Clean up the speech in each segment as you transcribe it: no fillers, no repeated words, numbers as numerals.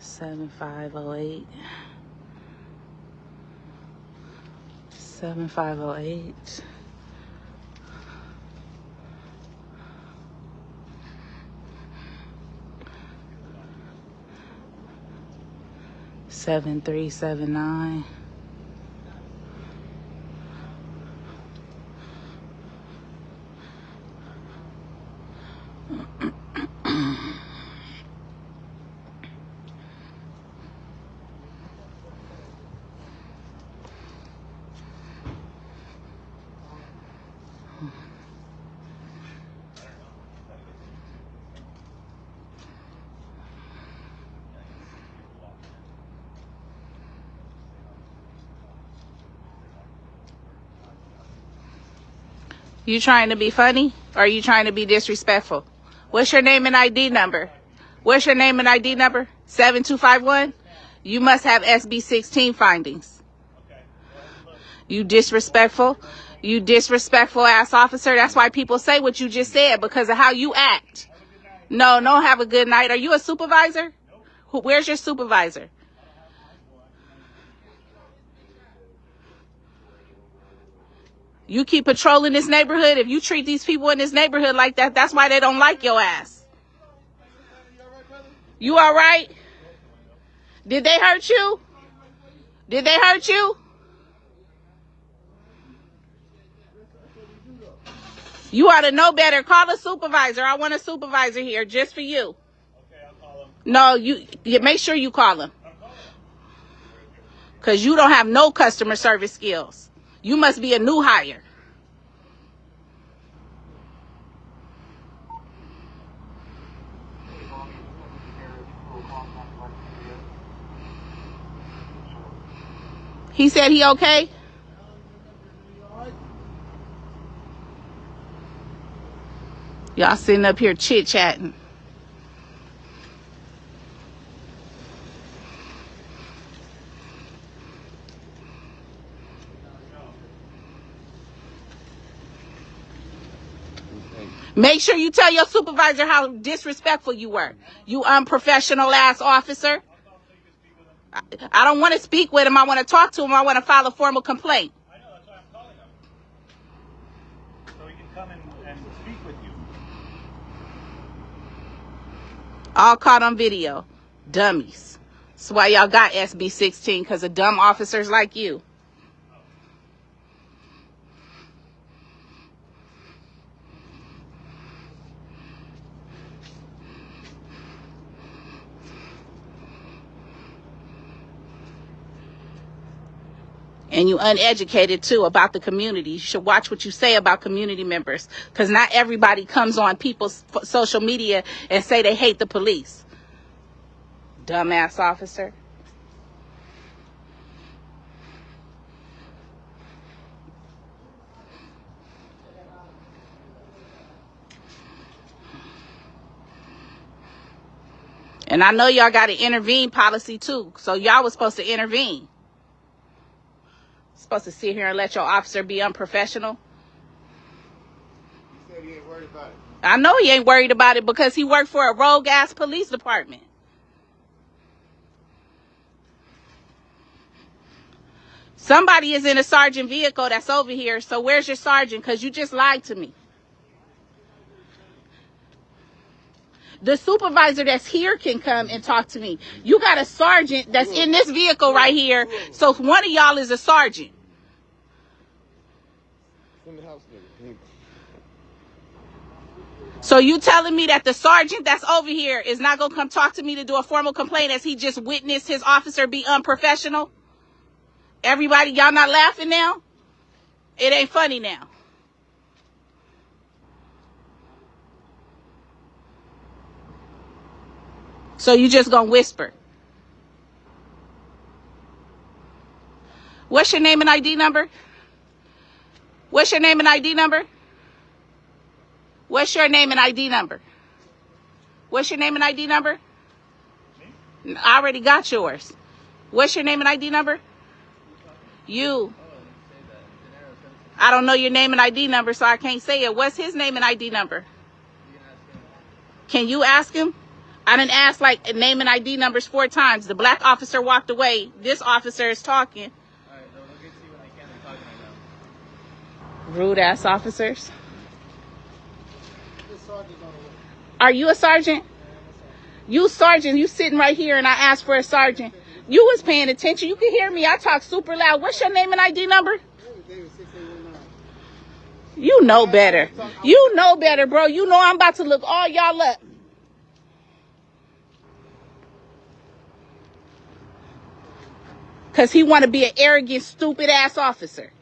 7508. 7508. 7379. You trying to be funny or are you trying to be disrespectful? What's your name and ID number? What's your name and ID number? 7251? You must have SB 16 findings. You disrespectful ass officer. That's why people say what you just said, because of how you act. No, don't have a good night. Are you a supervisor? Where's your supervisor? You keep patrolling this neighborhood. If you treat these people in this neighborhood like that, that's why they don't like your ass. You all right? Did they hurt you? Did they hurt you? You ought to know better. Call a supervisor. I want a supervisor here just for you. Okay, I'll call him. No, you make sure you call him. Because you don't have no customer service skills. You must be a new hire. He said he okay? Y'all sitting up here chit-chatting. Make sure you tell your supervisor how disrespectful you were. You unprofessional ass officer. I don't want to speak with him. I want to talk to him. I want to file a formal complaint. I know, that's why I'm calling him. So he can come and speak with you. All caught on video. Dummies. That's why y'all got SB 16, because of dumb officers like you. And you uneducated too about the community. You should watch what you say about community members, because not everybody comes on people's social media and say they hate the police. Dumbass officer. And I know y'all got an intervene policy too, so y'all was supposed to intervene. Supposed to sit here and let your officer be unprofessional. He said he ain't worried about it. I know he ain't worried about it because he worked for a rogue ass police department. Somebody is in a sergeant vehicle that's over here, so where's your sergeant? Because you just lied to me. The supervisor that's here can come and talk to me. You got a sergeant that's in this vehicle right here, so one of y'all is a sergeant. In the house, nigga. So you telling me that the sergeant that's over here is not going to come talk to me to do a formal complaint as he just witnessed his officer be unprofessional? Everybody, y'all not laughing now? It ain't funny now. So you just gonna whisper. What's your name and ID number? What's your name and ID number? What's your name and ID number? What's your name and ID number? I already got yours. What's your name and ID number? You. I don't know your name and ID number, so I can't say it. What's his name and ID number? Can you ask him? I done asked like name and ID numbers 4 times. The black officer walked away. This officer is talking. All right, they'll get to you when they can. They're talking right now. Rude ass officers. Are you a sergeant? You sergeant, you sitting right here and I asked for a sergeant. You was paying attention. You can hear me. I talk super loud. What's your name and ID number? You know better. You know better, bro. You know I'm about to look all y'all up. Because he want to be an arrogant, stupid ass officer.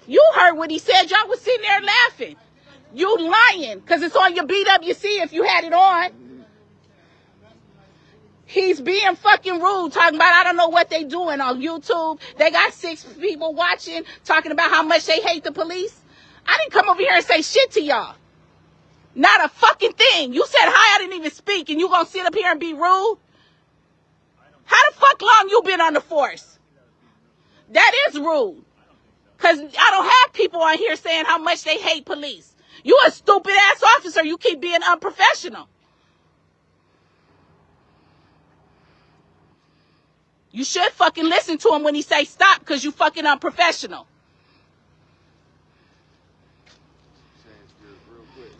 You heard what he said. Y'all was sitting there laughing. You lying because it's on your BWC if you had it on. He's being fucking rude, talking about I don't know what they doing on YouTube. They got 6 people watching, talking about how much they hate the police. I didn't come over here and say shit to y'all. Not a fucking thing. You said hi, I didn't even speak, and you gonna sit up here and be rude? How the fuck long you been on the force? That is rude. Because I don't have people on here saying how much they hate police. You a stupid ass officer. You keep being unprofessional. You should fucking listen to him when he say stop because you fucking unprofessional.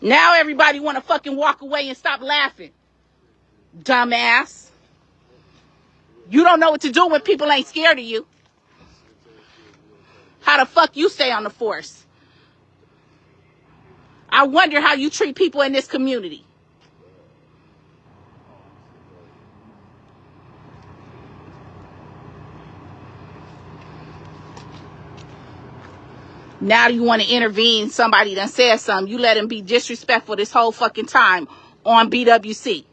Now everybody want to fucking walk away and stop laughing. Dumbass. You don't know what to do when people ain't scared of you. How the fuck you stay on the force? I wonder how you treat people in this community. Now you want to intervene. Somebody done said something. You let him be disrespectful this whole fucking time on BWC.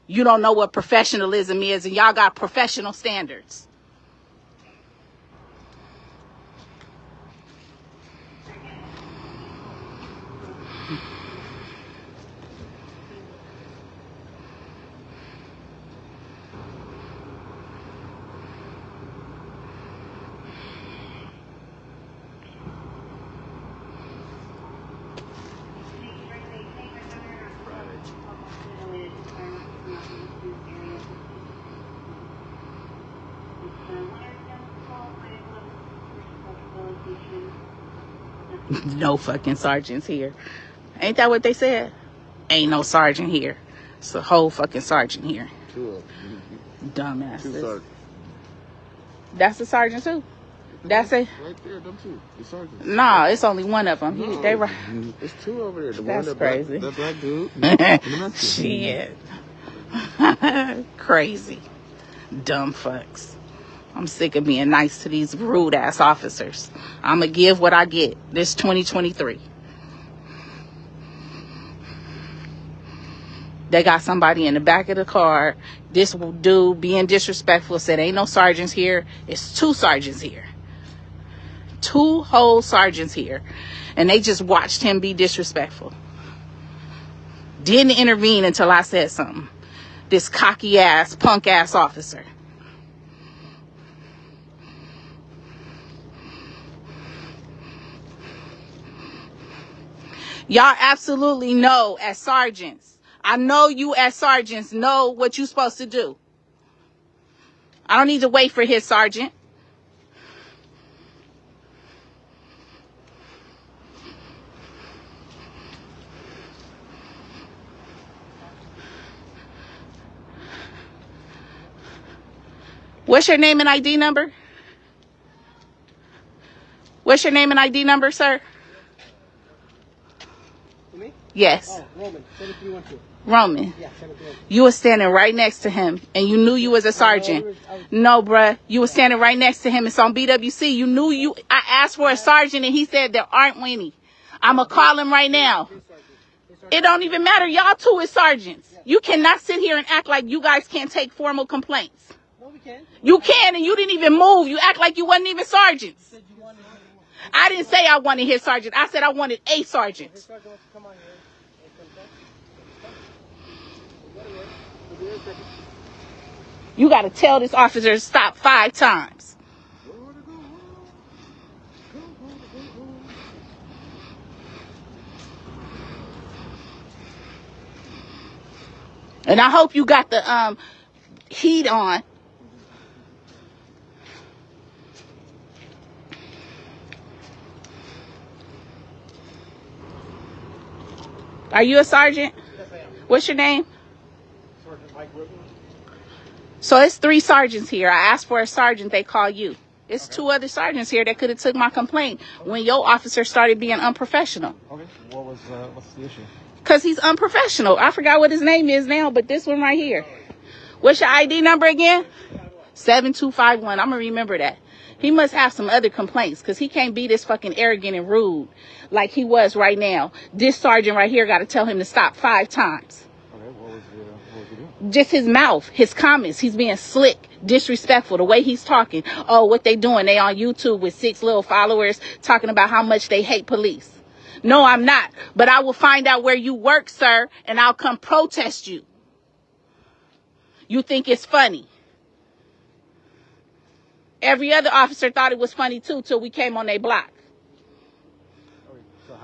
You don't know what professionalism is, and y'all got professional standards. No fucking sergeants here. Ain't that what they said? Ain't no sergeant here. It's a whole fucking sergeant here. 2 of them. Dumbasses. 2 sergeants. That's a sergeant too. That's a Right there, them 2. The sergeants. nah. It's only one of them. No, They were. It's 2 over there. The That's one crazy. That black dude. And the Shit. Crazy. Dumb fucks. I'm sick of being nice to these rude ass officers. I'ma give what I get. This 2023. They got somebody in the back of the car. This dude being disrespectful said ain't no sergeants here. It's 2 sergeants here. 2 whole sergeants here. And they just watched him be disrespectful. Didn't intervene until I said something. This cocky ass, punk ass officer. Y'all absolutely know as sergeants. I know you as sergeants know what you're supposed to do. I don't need to wait for his sergeant. What's your name and ID number? What's your name and ID number, sir? Me? Yes. Oh, Roman, 7312. Roman. Yeah, 7312. You were standing right next to him, and you knew you was a sergeant. No, bruh. You were standing right next to him. It's on BWC. You knew you... I asked for a sergeant, and he said there aren't any. I'm going to call him right now. It don't even matter. Y'all 2 is sergeants. You cannot sit here and act like you guys can't take formal complaints. No, we can. You can, and you didn't even move. You act like you wasn't even sergeants. I didn't say I wanted his sergeant. I said I wanted a sergeant. His sergeant wants to come on here and confess. You got to tell this officer to stop 5 times. And I hope you got the heat on. Are you a sergeant? Yes, I am. What's your name? Sergeant Mike Whitman. So it's 3 sergeants here. I asked for a sergeant, they call you. It's 2 other sergeants here that could have took my complaint when your officer started being unprofessional. Okay. What's the issue? Because he's unprofessional. I forgot what his name is now, but this one right here. What's your ID number again? 7251. I'm going to remember that. He must have some other complaints because he can't be this fucking arrogant and rude like he was right now. This sergeant right here got to tell him to stop 5 times. Okay. What was he doing? Just his mouth, his comments. He's being slick, disrespectful, the way he's talking. Oh, what they doing? They on YouTube with 6 little followers talking about how much they hate police. No, I'm not. But I will find out where you work, sir, and I'll come protest you. You think it's funny. Every other officer thought it was funny too till we came on their block.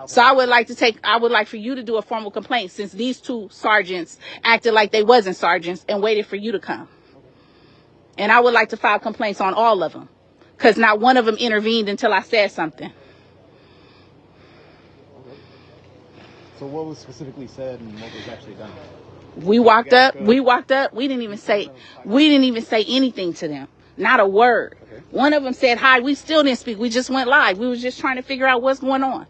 So I would like for you to do a formal complaint since these 2 sergeants acted like they wasn't sergeants and waited for you to come. And I would like to file complaints on all of them because not one of them intervened until I said something. So what was specifically said and what was actually done? We walked up. We didn't even say anything to them. Not a word. Okay. One of them said hi. We still didn't speak. We just went live. We was just trying to figure out what's going on. Okay.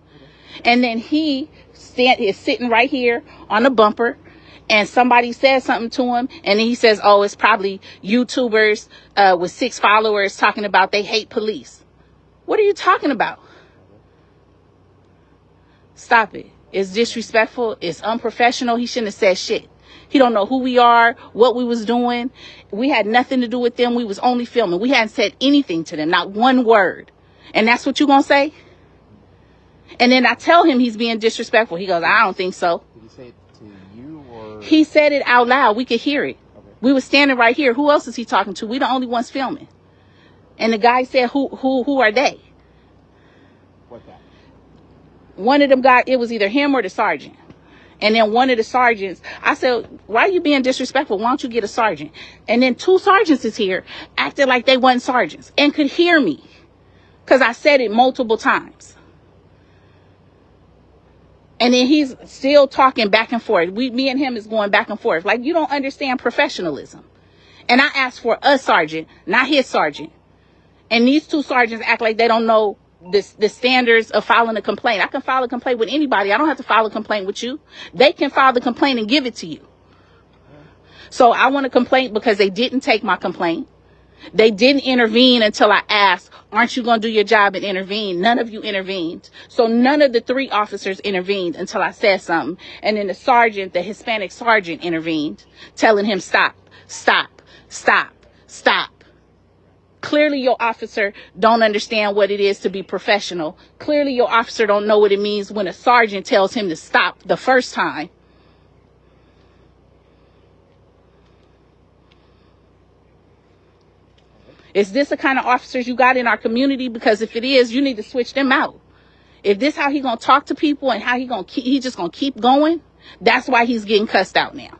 And then he is sitting right here on the bumper and somebody said something to him. And then he says, oh, it's probably YouTubers with 6 followers talking about they hate police. What are you talking about? Stop it. It's disrespectful. It's unprofessional. He shouldn't have said shit. He don't know who we are, what we was doing. We had nothing to do with them. We was only filming. We hadn't said anything to them, not one word. And that's what you gonna say? And then I tell him he's being disrespectful. He goes, I don't think so. Did he say it to you or? He said it out loud. We could hear it. Okay. We were standing right here. Who else is he talking to? We the only ones filming. And the guy said, who are they? What that? One of them guys, it was either him or the sergeant. And then one of the sergeants, I said, why are you being disrespectful? Why don't you get a sergeant? And then 2 sergeants is here acting like they wasn't sergeants and could hear me because I said it multiple times. And then he's still talking back and forth. Me and him is going back and forth. Like, you don't understand professionalism. And I asked for a sergeant, not his sergeant. And these 2 sergeants act like they don't know the standards of filing a complaint. I can file a complaint with anybody. I don't have to file a complaint with you. They can file the complaint and give it to you. So I want a complaint because they didn't take my complaint. They didn't intervene until I asked, aren't you going to do your job and intervene? None of you intervened. So none of the 3 officers intervened until I said something. And then the sergeant, the Hispanic sergeant, intervened, telling him, stop, stop, stop, stop. Clearly your officer don't understand what it is to be professional. Clearly your officer don't know what it means when a sergeant tells him to stop the first time. Is this the kind of officers you got in our community? Because if it is, you need to switch them out. If this how he gonna talk to people and how he just gonna keep going, that's why he's getting cussed out now.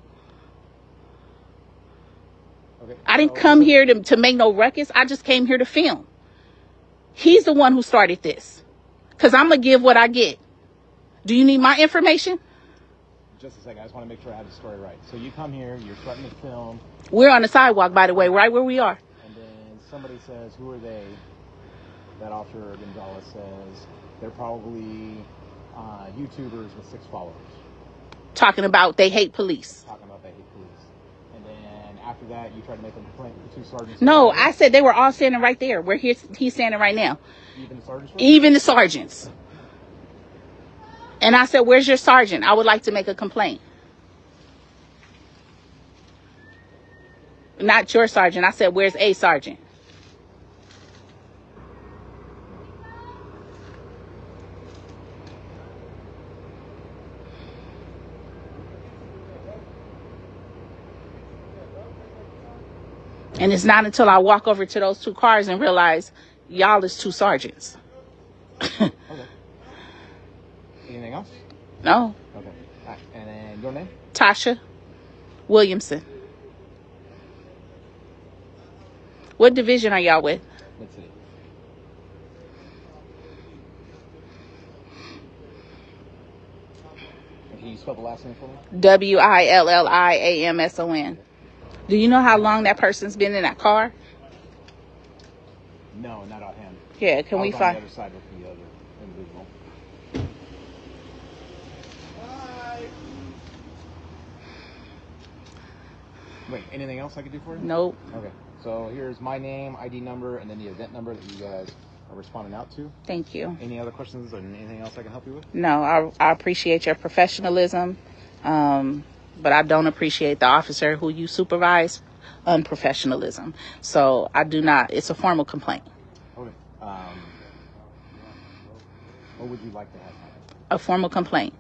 Okay. I didn't come here to make no ruckus. I just came here to film. He's the one who started this. Because I'm going to give what I get. Do you need my information? Just a second. I just want to make sure I have the story right. So you come here, you're starting to film. We're on the sidewalk, by the way, right where we are. And then somebody says, who are they? That officer Gonzalez says, they're probably YouTubers with 6 followers. Talking about they hate police. Talking about they hate police. And then after that, you try to make a complaint with the 2 sergeants. No, I said they were all standing right there. Where he's standing right now. Even the sergeants? Even the sergeants. And I said, where's your sergeant? I would like to make a complaint. Not your sergeant. I said, where's a sergeant? And it's not until I walk over to those 2 cars and realize y'all is 2 sergeants. Okay. Anything else? No. Okay. All right. And then your name? Tasha. Williamson. What division are y'all with? Let's see. Can you spell the last name for me? Williamson. Do you know how long that person's been in that car? No, not offhand. Yeah, can we on find? the other side with the other individual. Wait, anything else I could do for you? Nope. Okay, so here's my name, ID number, and then the event number that you guys are responding out to. Thank you. Any other questions or anything else I can help you with? No, I appreciate your professionalism, but I don't appreciate the officer who you supervise unprofessionalism. So I do not. It's a formal complaint. Okay. What would you like to have happen? A formal complaint.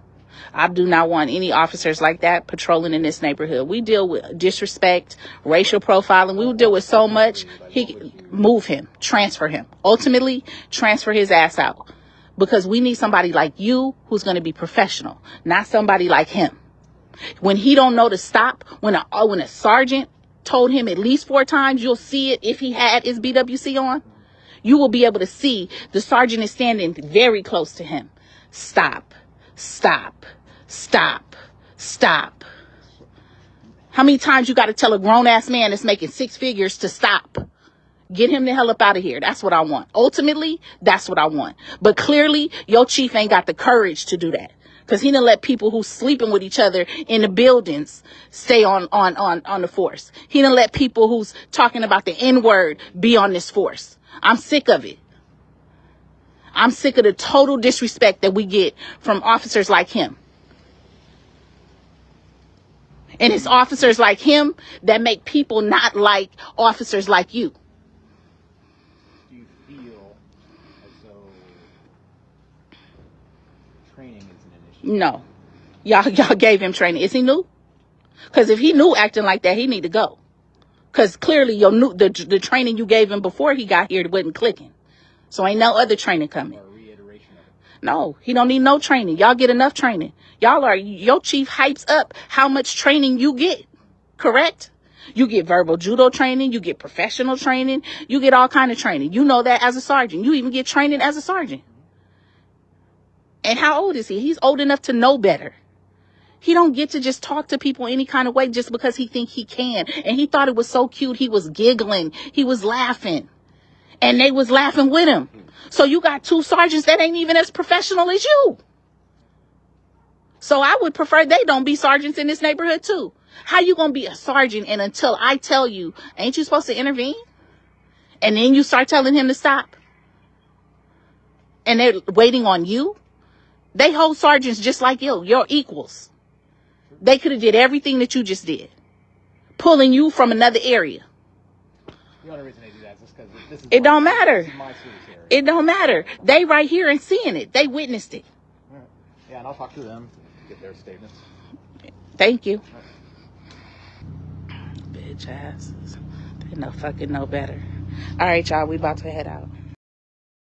I do not want any officers like that patrolling in this neighborhood. We deal with disrespect, racial profiling. We will deal with so much. Move him, transfer him. Ultimately, transfer his ass out. Because we need somebody like you who's going to be professional, not somebody like him. When he don't know to stop, when a sergeant told him at least 4 times, you'll see it if he had his BWC on. You will be able to see the sergeant is standing very close to him. Stop. Stop. Stop. Stop. How many times you got to tell a grown-ass man that's making 6 figures to stop? Get him the hell up out of here. That's what I want. Ultimately, that's what I want. But clearly, your chief ain't got the courage to do that. Because he done let people who's sleeping with each other in the buildings stay on the force. He done let people who's talking about the N-word be on this force. I'm sick of it. I'm sick of the total disrespect that we get from officers like him. And it's officers like him that make people not like officers like you. Do you feel as though training isn't an issue? No. Y'all gave him training. Is he new? Because if he knew acting like that, he need to go. Because clearly the training you gave him before he got here wasn't clicking. So ain't no other training coming. Or a reiteration of it? No, he don't need no training. Y'all get enough training. Your chief hypes up how much training you get. Correct? You get verbal judo training. You get professional training. You get all kind of training. You know that as a sergeant. You even get training as a sergeant. And how old is he? He's old enough to know better. He don't get to just talk to people any kind of way just because he think he can. And he thought it was so cute. He was giggling. He was laughing. And they was laughing with him. So you got 2 sergeants that ain't even as professional as you. So I would prefer they don't be sergeants in this neighborhood too. How you going to be a sergeant and until I tell you, ain't you supposed to intervene? And then you start telling him to stop? And they're waiting on you? They hold sergeants just like you. You're equals. They could have did everything that you just did. Pulling you from another area. The only reason they do that is just because this is It don't matter. This is my service area. It don't matter. They right here and seeing it. They witnessed it. All right. Yeah, and I'll talk to them, get their statements. Thank you. Bitch asses. They no fucking know better. All right, y'all. We about to head out.